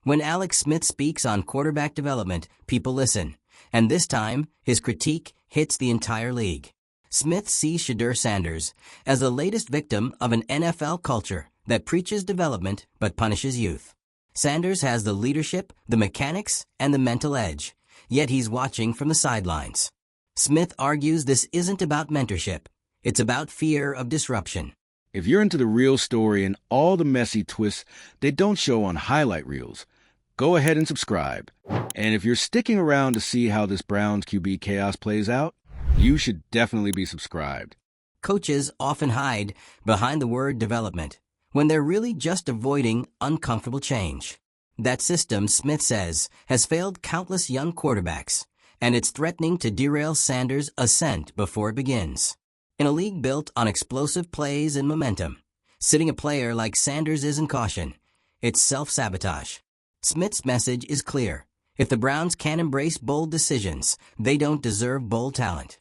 When Alex Smith speaks on quarterback development, people listen. And this time, his critique hits the entire league. Smith sees Shedeur Sanders as the latest victim of an NFL culture that preaches development but punishes youth. Sanders has the leadership, the mechanics, and the mental edge, yet he's watching from the sidelines. Smith argues this isn't about mentorship. It's about fear of disruption. If you're into the real story and all the messy twists they don't show on highlight reels, go ahead and subscribe. And if you're sticking around to see how this Browns QB chaos plays out, you should definitely be subscribed. Coaches often hide behind the word development when they're really just avoiding uncomfortable change. That system, Smith says, has failed countless young quarterbacks, and it's threatening to derail Sanders' ascent before it begins. In a league built on explosive plays and momentum, sitting a player like Sanders isn't caution. It's self-sabotage. Smith's message is clear. If the Browns can't embrace bold decisions, they don't deserve bold talent.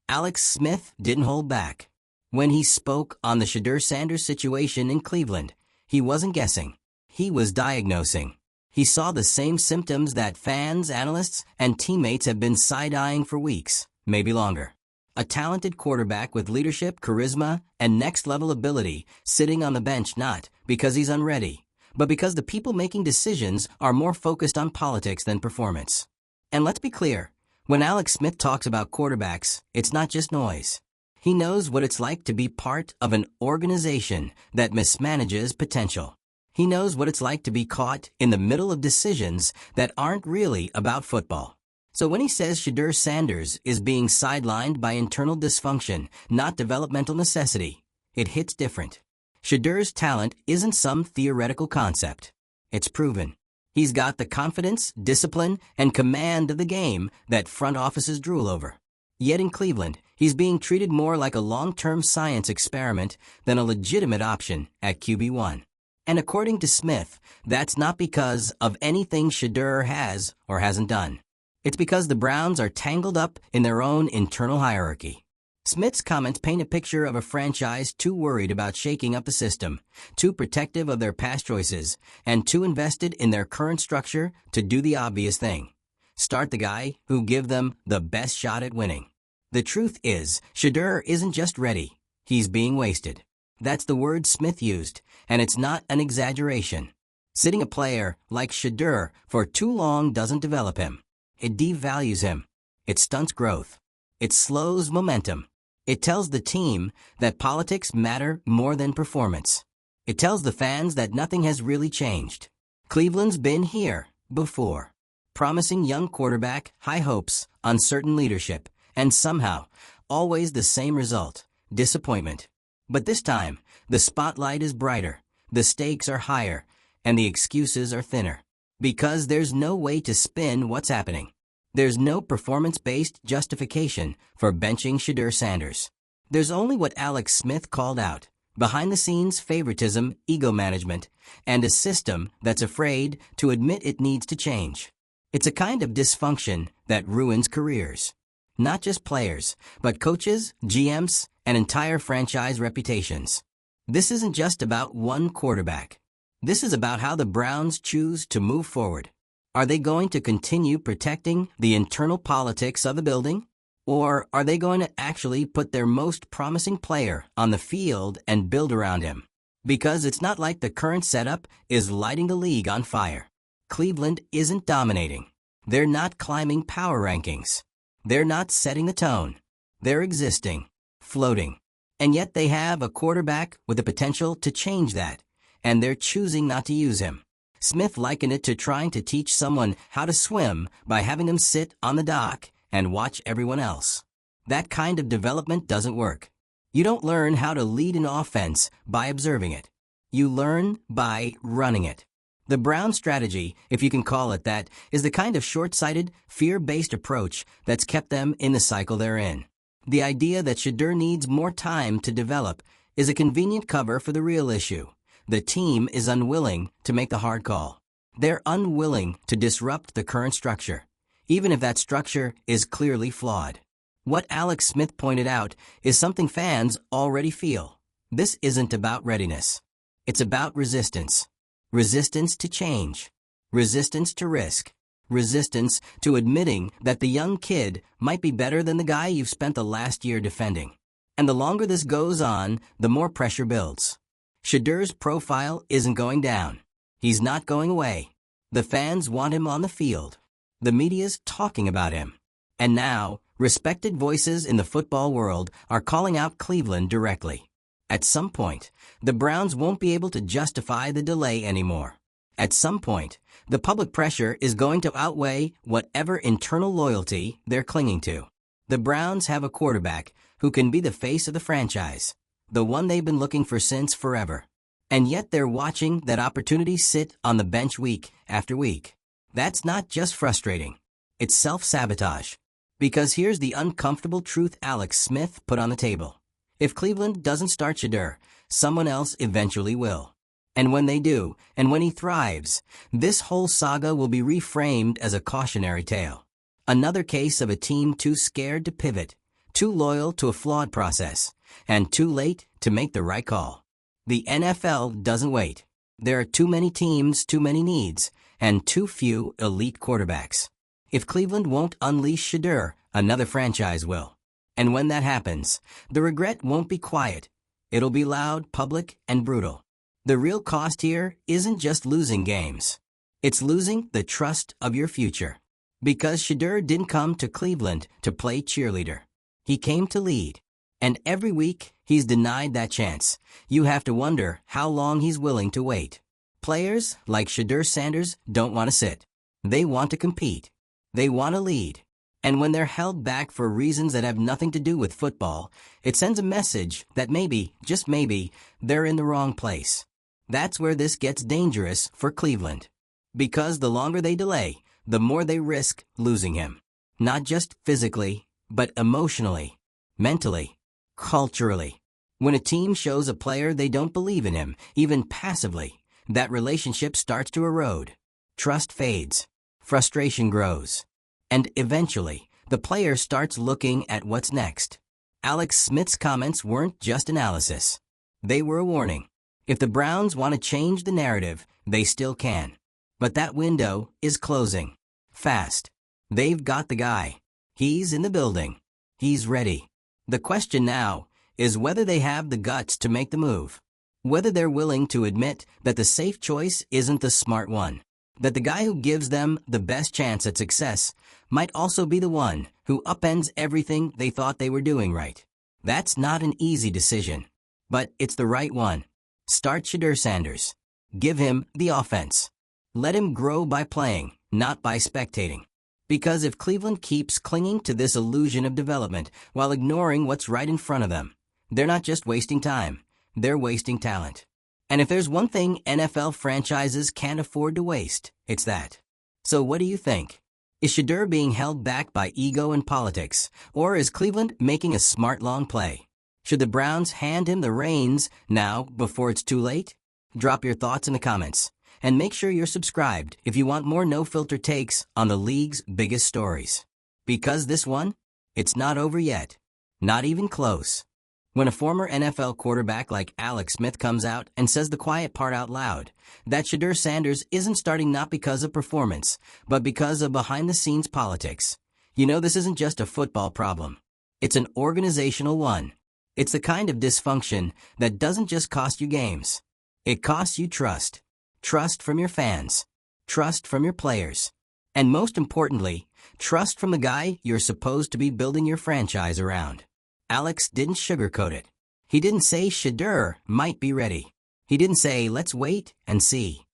Alex Smith didn't hold back. When he spoke on the Shedeur Sanders situation in Cleveland, he wasn't guessing. He was diagnosing. He saw the same symptoms that fans, analysts, and teammates have been side-eyeing for weeks, maybe longer. A talented quarterback with leadership, charisma, and next-level ability sitting on the bench not because he's unready, but because the people making decisions are more focused on politics than performance. And let's be clear, when Alex Smith talks about quarterbacks, it's not just noise. He knows what it's like to be part of an organization that mismanages potential. He knows what it's like to be caught in the middle of decisions that aren't really about football. So when he says Shedeur Sanders is being sidelined by internal dysfunction, not developmental necessity, it hits different. Shedeur's talent isn't some theoretical concept. It's proven. He's got the confidence, discipline, and command of the game that front offices drool over. Yet in Cleveland, he's being treated more like a long-term science experiment than a legitimate option at QB1. And according to Smith, that's not because of anything Shedeur has or hasn't done. It's because the Browns are tangled up in their own internal hierarchy. Smith's comments paint a picture of a franchise too worried about shaking up the system, too protective of their past choices, and too invested in their current structure to do the obvious thing: start the guy who give them the best shot at winning. The truth is, Shedeur isn't just ready, he's being wasted. That's the word Smith used, and it's not an exaggeration. Sitting a player like Shedeur for too long doesn't develop him. It devalues him. It stunts growth. It slows momentum. It tells the team that politics matter more than performance. It tells the fans that nothing has really changed. Cleveland's been here before. Promising young quarterback, high hopes, uncertain leadership, and somehow, always the same result: disappointment. But this time, the spotlight is brighter, the stakes are higher, and the excuses are thinner. Because there's no way to spin what's happening. There's no performance-based justification for benching Shedeur Sanders. There's only what Alex Smith called out: behind-the-scenes favoritism, ego management, and a system that's afraid to admit it needs to change. It's a kind of dysfunction that ruins careers. Not just players, but coaches, GMs, and entire franchise reputations. This isn't just about one quarterback. This is about how the Browns choose to move forward. Are they going to continue protecting the internal politics of the building? Or are they going to actually put their most promising player on the field and build around him? Because it's not like the current setup is lighting the league on fire. Cleveland isn't dominating. They're not climbing power rankings. They're not setting the tone. They're existing, floating. And yet they have a quarterback with the potential to change that, and they're choosing not to use him. Smith likened it to trying to teach someone how to swim by having them sit on the dock and watch everyone else. That kind of development doesn't work. You don't learn how to lead an offense by observing it. You learn by running it. The Brown strategy, if you can call it that, is the kind of short-sighted, fear-based approach that's kept them in the cycle they're in. The idea that Shedeur needs more time to develop is a convenient cover for the real issue. The team is unwilling to make the hard call. They're unwilling to disrupt the current structure, even if that structure is clearly flawed. What Alex Smith pointed out is something fans already feel. This isn't about readiness. It's about resistance. Resistance to change. resistance to risk, resistance to admitting that the young kid might be better than the guy you've spent the last year defending. And the longer this goes on, the more pressure builds. Shedeur's profile isn't going down. He's not going away. The fans want him on the field. The media's talking about him. And now, respected voices in the football world are calling out Cleveland directly. At some point, the Browns won't be able to justify the delay anymore. At some point, the public pressure is going to outweigh whatever internal loyalty they're clinging to. The Browns have a quarterback who can be the face of the franchise, the one they've been looking for since forever. And yet they're watching that opportunity sit on the bench week after week. That's not just frustrating. It's self-sabotage. Because here's the uncomfortable truth Alex Smith put on the table. If Cleveland doesn't start Shedeur, someone else eventually will. And when they do, and when he thrives, this whole saga will be reframed as a cautionary tale. Another case of a team too scared to pivot, too loyal to a flawed process, and too late to make the right call. The NFL doesn't wait. There are too many teams, too many needs, and too few elite quarterbacks. If Cleveland won't unleash Shedeur, another franchise will. And when that happens, the regret won't be quiet. It'll be loud, public, and brutal. The real cost here isn't just losing games. It's losing the trust of your future. Because Shedeur didn't come to Cleveland to play cheerleader. He came to lead. And every week, he's denied that chance. You have to wonder how long he's willing to wait. Players like Shedeur Sanders don't want to sit. They want to compete. They want to lead. And when they're held back for reasons that have nothing to do with football, it sends a message that maybe, just maybe, they're in the wrong place. That's where this gets dangerous for Cleveland. Because the longer they delay, the more they risk losing him. Not just physically, but emotionally, mentally, culturally. When a team shows a player they don't believe in him, even passively, that relationship starts to erode. Trust fades. Frustration grows. And eventually, the player starts looking at what's next. Alex Smith's comments weren't just analysis. They were a warning. If the Browns want to change the narrative, they still can. But that window is closing. Fast. They've got the guy. He's in the building. He's ready. The question now is whether they have the guts to make the move. Whether they're willing to admit that the safe choice isn't the smart one. That the guy who gives them the best chance at success might also be the one who upends everything they thought they were doing right. That's not an easy decision. But it's the right one. Start Shedeur Sanders. Give him the offense. Let him grow by playing, not by spectating. Because if Cleveland keeps clinging to this illusion of development while ignoring what's right in front of them, they're not just wasting time, they're wasting talent. And if there's one thing NFL franchises can't afford to waste, it's that. So what do you think? Is Shedeur being held back by ego and politics, or is Cleveland making a smart long play? Should the Browns hand him the reins now before it's too late? Drop your thoughts in the comments. And make sure you're subscribed if you want more no-filter takes on the league's biggest stories. Because this one, it's not over yet. Not even close. When a former NFL quarterback like Alex Smith comes out and says the quiet part out loud, that Shedeur Sanders isn't starting not because of performance, but because of behind-the-scenes politics. You know this isn't just a football problem. It's an organizational one. It's the kind of dysfunction that doesn't just cost you games. It costs you trust. Trust from your fans. Trust from your players. And most importantly, trust from the guy you're supposed to be building your franchise around. Alex didn't sugarcoat it. He didn't say Shedeur might be ready. He didn't say, let's wait and see.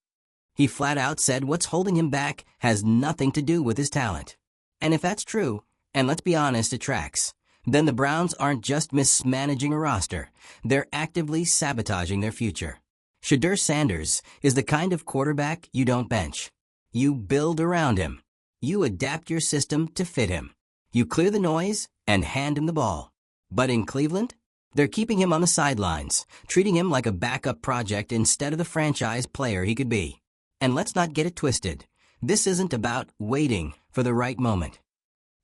He flat out said what's holding him back has nothing to do with his talent. And if that's true, and let's be honest, it tracks, then the Browns aren't just mismanaging a roster. They're actively sabotaging their future. Shedeur Sanders is the kind of quarterback you don't bench. You build around him. You adapt your system to fit him. You clear the noise and hand him the ball. But in Cleveland, they're keeping him on the sidelines, treating him like a backup project instead of the franchise player he could be. And let's not get it twisted. This isn't about waiting for the right moment.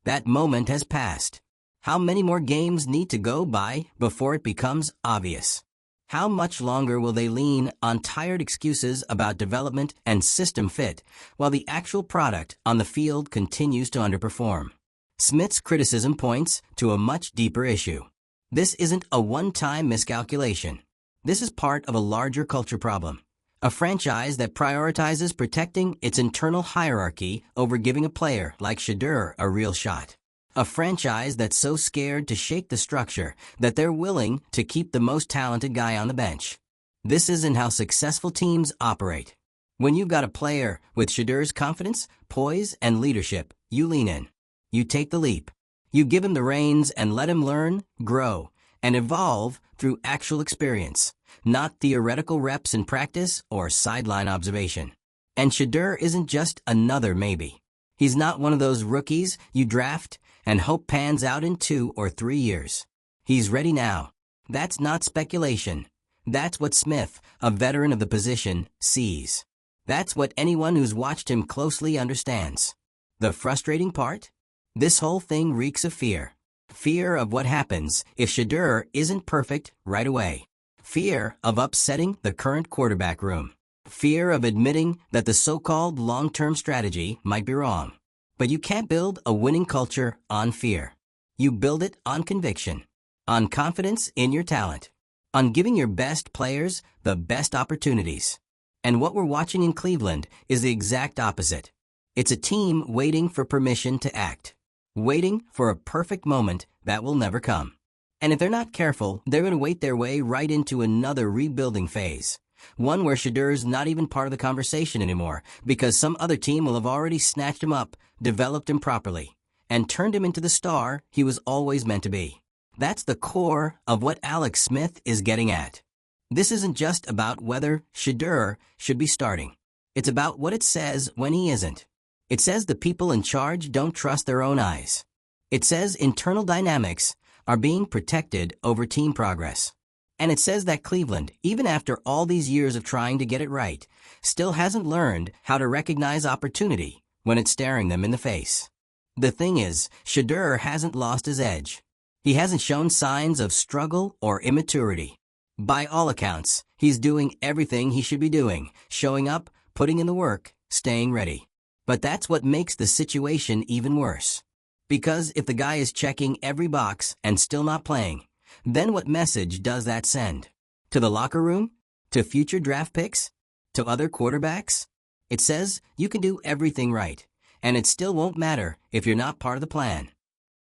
That moment has passed. How many more games need to go by before it becomes obvious? How much longer will they lean on tired excuses about development and system fit while the actual product on the field continues to underperform? Smith's criticism points to a much deeper issue. This isn't a one-time miscalculation. This is part of a larger culture problem. A franchise that prioritizes protecting its internal hierarchy over giving a player like Shedeur a real shot. A franchise that's so scared to shake the structure that they're willing to keep the most talented guy on the bench. This isn't how successful teams operate. When you've got a player with Shedeur's confidence, poise, and leadership, you lean in. You take the leap. You give him the reins and let him learn, grow, and evolve through actual experience, not theoretical reps in practice or sideline observation. And Shedeur isn't just another maybe. He's not one of those rookies you draft and hope pans out in 2 or 3 years. He's ready now. That's not speculation. That's what Smith, a veteran of the position, sees. That's what anyone who's watched him closely understands. The frustrating part? This whole thing reeks of fear. Fear of what happens if Shedeur isn't perfect right away. Fear of upsetting the current quarterback room. Fear of admitting that the so-called long-term strategy might be wrong. But you can't build a winning culture on fear. You build it on conviction, on confidence in your talent, on giving your best players the best opportunities. And what we're watching in Cleveland is the exact opposite. It's a team waiting for permission to act, waiting for a perfect moment that will never come. And if they're not careful, they're going to wait their way right into another rebuilding phase. One where Shedeur's not even part of the conversation anymore because some other team will have already snatched him up, developed him properly, and turned him into the star he was always meant to be. That's the core of what Alex Smith is getting at. This isn't just about whether Shedeur should be starting. It's about what it says when he isn't. It says the people in charge don't trust their own eyes. It says internal dynamics are being protected over team progress. And it says that Cleveland, even after all these years of trying to get it right, still hasn't learned how to recognize opportunity when it's staring them in the face. The thing is, Shedeur hasn't lost his edge. He hasn't shown signs of struggle or immaturity. By all accounts, he's doing everything he should be doing, showing up, putting in the work, staying ready. But that's what makes the situation even worse. Because if the guy is checking every box and still not playing, then what message does that send? To the locker room? To future draft picks? To other quarterbacks? It says you can do everything right, and it still won't matter if you're not part of the plan.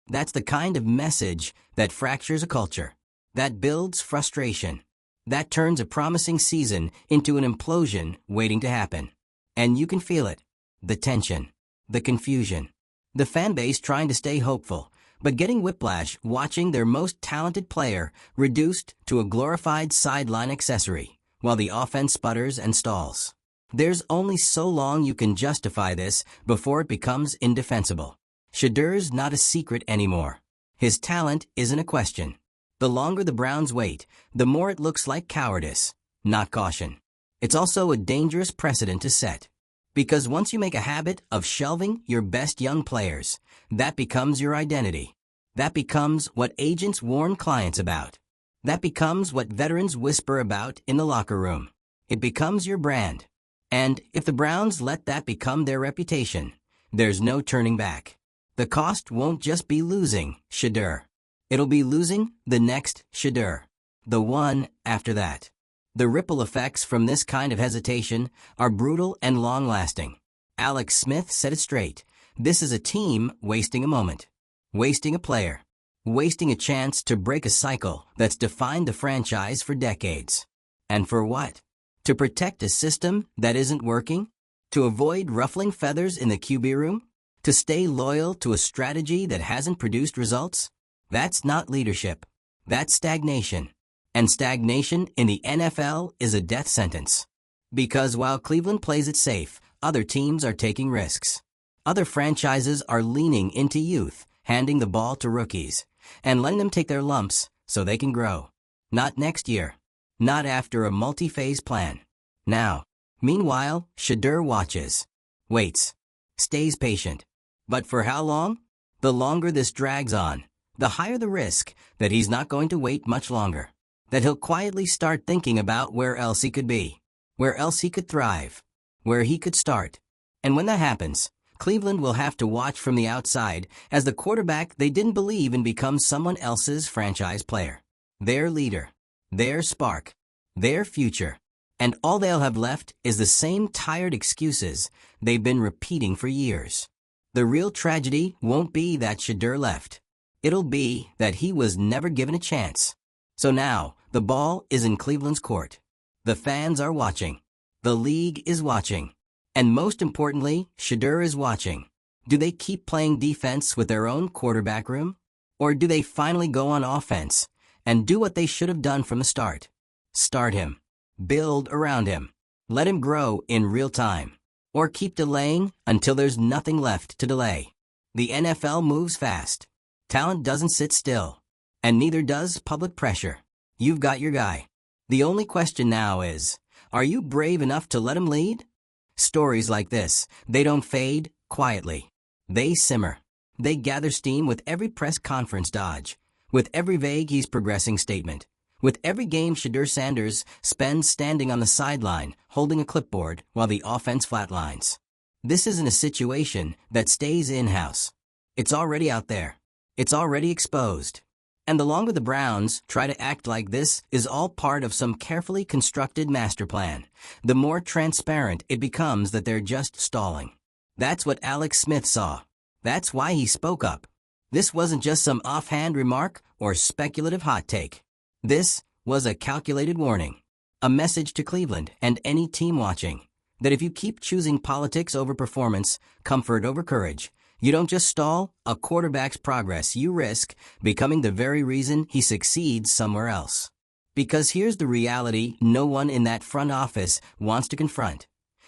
That's the kind of message that fractures a culture, that builds frustration, that turns a promising season into an implosion waiting to happen. And you can feel it. The tension, the confusion, the fan base trying to stay hopeful, but getting whiplash watching their most talented player reduced to a glorified sideline accessory, while the offense sputters and stalls. There's only so long you can justify this before it becomes indefensible. Shedeur's not a secret anymore. His talent isn't a question. The longer the Browns wait, the more it looks like cowardice, not caution. It's also a dangerous precedent to set. Because once you make a habit of shelving your best young players, that becomes your identity. That becomes what agents warn clients about. That becomes what veterans whisper about in the locker room. It becomes your brand. And if the Browns let that become their reputation, there's no turning back. The cost won't just be losing Shedeur. It'll be losing the next Shedeur. The one after that. The ripple effects from this kind of hesitation are brutal and long-lasting. Alex Smith said it straight. This is a team wasting a moment, wasting a player, wasting a chance to break a cycle that's defined the franchise for decades. And for what? To protect a system that isn't working? To avoid ruffling feathers in the QB room? To stay loyal to a strategy that hasn't produced results? That's not leadership. That's stagnation. And stagnation in the NFL is a death sentence. Because while Cleveland plays it safe, other teams are taking risks. Other franchises are leaning into youth, handing the ball to rookies, and letting them take their lumps so they can grow. Not next year. Not after a multi-phase plan. Now. Meanwhile, Shedeur watches. Waits. Stays patient. But for how long? The longer this drags on, the higher the risk that he's not going to wait much longer. that he'll quietly start thinking about where else he could be, where else he could thrive, where he could start. And when that happens, Cleveland will have to watch from the outside as the quarterback they didn't believe in becomes someone else's franchise player, their leader, their spark, their future. And all they'll have left is the same tired excuses they've been repeating for years. The real tragedy won't be that Shedeur left. It'll be that he was never given a chance. So now, the ball is in Cleveland's court. The fans are watching. The league is watching. And most importantly, Shedeur is watching. Do they keep playing defense with their own quarterback room? Or do they finally go on offense and do what they should have done from the start? Start him. Build around him. Let him grow in real time. Or keep delaying until there's nothing left to delay. The NFL moves fast. Talent doesn't sit still. And neither does public pressure. You've got your guy. The only question now is, are you brave enough to let him lead? Stories like this, they don't fade quietly. They simmer. They gather steam with every press conference dodge, with every vague he's progressing statement, with every game Shedeur Sanders spends standing on the sideline, holding a clipboard while the offense flatlines. This isn't a situation that stays in-house. It's already out there. It's already exposed. And the longer the Browns try to act like this is all part of some carefully constructed master plan, the more transparent it becomes that they're just stalling. That's what Alex Smith saw. That's why he spoke up. This wasn't just some offhand remark or speculative hot take. This was a calculated warning, a message to Cleveland and any team watching, that if you keep choosing politics over performance, comfort over courage, you don't just stall a quarterback's progress, you risk becoming the very reason he succeeds somewhere else. Because here's the reality no one in that front office wants to confront.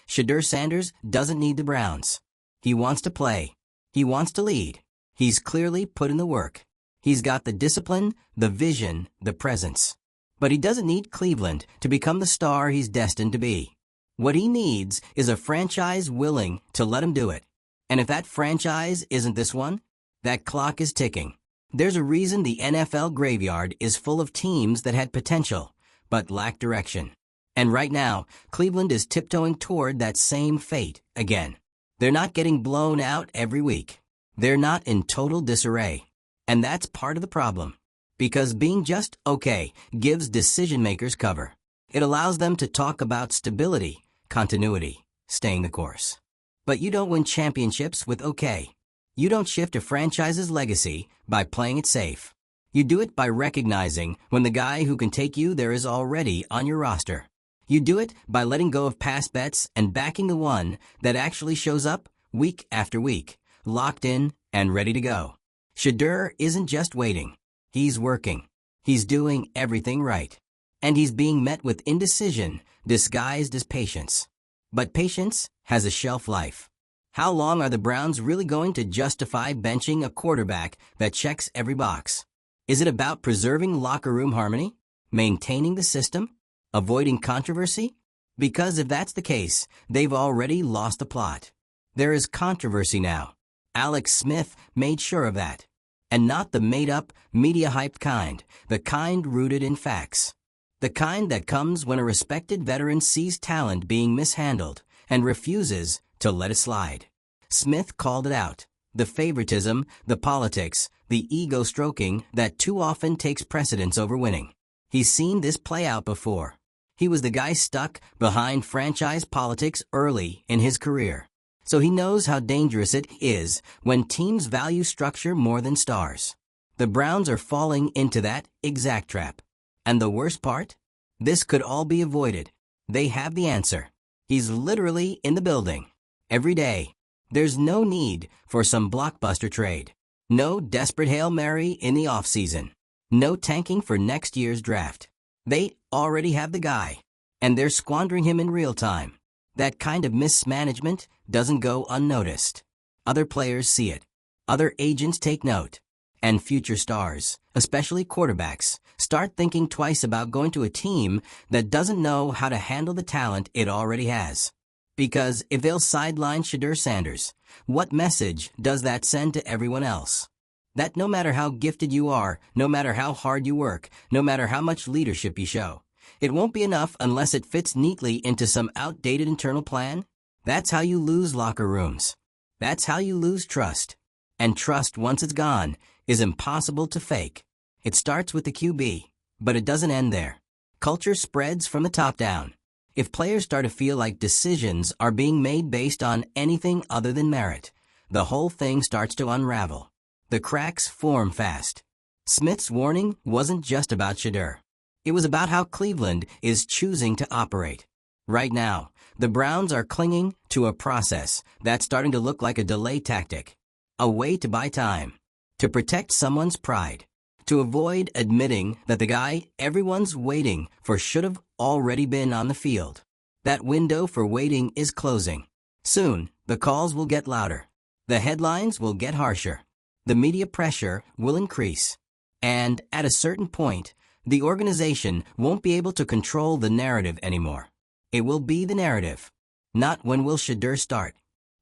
Shedeur Sanders doesn't need the Browns. He wants to play. He wants to lead. He's clearly put in the work. He's got the discipline, the vision, the presence. But he doesn't need Cleveland to become the star he's destined to be. What he needs is a franchise willing to let him do it. And if that franchise isn't this one, that clock is ticking. There's a reason the NFL graveyard is full of teams that had potential, but lacked direction. And right now, Cleveland is tiptoeing toward that same fate again. They're not getting blown out every week. They're not in total disarray. And that's part of the problem. Because being just okay gives decision-makers cover. It allows them to talk about stability, continuity, staying the course. But you don't win championships with okay. You don't shift a franchise's legacy by playing it safe. You do it by recognizing when the guy who can take you there is already on your roster. You do it by letting go of past bets and backing the one that actually shows up week after week, locked in and ready to go. Shedeur isn't just waiting. He's working. He's doing everything right. And he's being met with indecision disguised as patience. But patience has a shelf life. How long are the Browns really going to justify benching a quarterback that checks every box? Is it about preserving locker room harmony? Maintaining the system? Avoiding controversy? Because if that's the case, they've already lost the plot. There is controversy now. Alex Smith made sure of that. And not the made-up, media-hyped kind, the kind rooted in facts. The kind that comes when a respected veteran sees talent being mishandled and refuses to let it slide. Smith called it out. The favoritism, the politics, the ego-stroking that too often takes precedence over winning. He's seen this play out before. He was the guy stuck behind franchise politics early in his career. So he knows how dangerous it is when teams value structure more than stars. The Browns are falling into that exact trap. And the worst part? This could all be avoided. They have the answer. He's literally in the building. Every day. There's no need for some blockbuster trade. No desperate Hail Mary in the offseason. No tanking for next year's draft. They already have the guy. And they're squandering him in real time. That kind of mismanagement doesn't go unnoticed. Other players see it. Other agents take note. And future stars, especially quarterbacks, start thinking twice about going to a team that doesn't know how to handle the talent it already has. Because if they'll sideline Shedeur Sanders, what message does that send to everyone else? That no matter how gifted you are, no matter how hard you work, no matter how much leadership you show, it won't be enough unless it fits neatly into some outdated internal plan. That's how you lose locker rooms. That's how you lose trust. And trust, once it's gone, is impossible to fake. It starts with the QB, but it doesn't end there. Culture spreads from the top down. If players start to feel like decisions are being made based on anything other than merit, the whole thing starts to unravel. The cracks form fast. Smith's warning wasn't just about Shedeur. It was about how Cleveland is choosing to operate. Right now, the Browns are clinging to a process that's starting to look like a delay tactic, a way to buy time, to protect someone's pride, to avoid admitting that the guy everyone's waiting for should have already been on the field. That window for waiting is closing. Soon, the calls will get louder. The headlines will get harsher. The media pressure will increase. And at a certain point, the organization won't be able to control the narrative anymore. It will be the narrative. Not when will Shedeur start.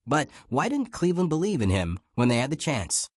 But why didn't Cleveland believe in him when they had the chance?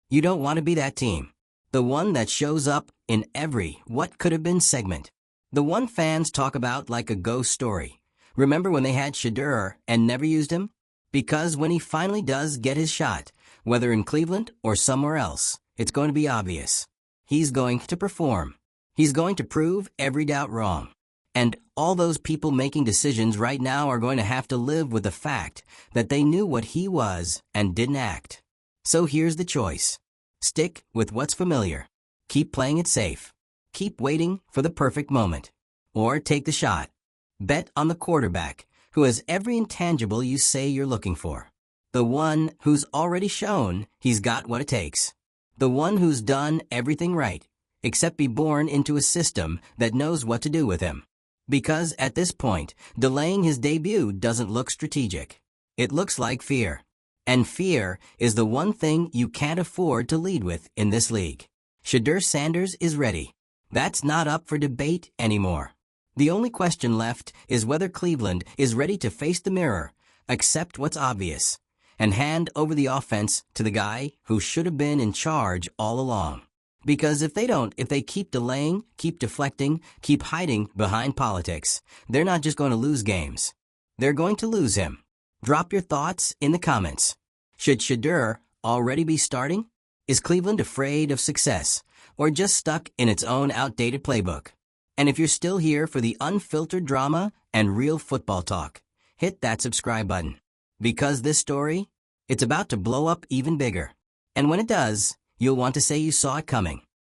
You don't want to be that team. The one that shows up in every what could have been segment. The one fans talk about like a ghost story. Remember when they had Shedeur and never used him? Because when he finally does get his shot, whether in Cleveland or somewhere else, it's going to be obvious. He's going to perform. He's going to prove every doubt wrong. And all those people making decisions right now are going to have to live with the fact that they knew what he was and didn't act. So here's the choice. Stick with what's familiar. Keep playing it safe. Keep waiting for the perfect moment. Or take the shot. Bet on the quarterback who has every intangible you say you're looking for. The one who's already shown he's got what it takes. The one who's done everything right, except be born into a system that knows what to do with him. Because at this point, delaying his debut doesn't look strategic. It looks like fear. And fear is the one thing you can't afford to lead with in this league. Shedeur Sanders is ready. That's not up for debate anymore. The only question left is whether Cleveland is ready to face the mirror, accept what's obvious, and hand over the offense to the guy who should have been in charge all along. Because if they keep delaying, keep deflecting, keep hiding behind politics, they're not just going to lose games. They're going to lose him. Drop your thoughts in the comments. Should Shedeur already be starting? Is Cleveland afraid of success, or just stuck in its own outdated playbook? And if you're still here for the unfiltered drama and real football talk, hit that subscribe button. Because this story, it's about to blow up even bigger. And when it does, you'll want to say you saw it coming.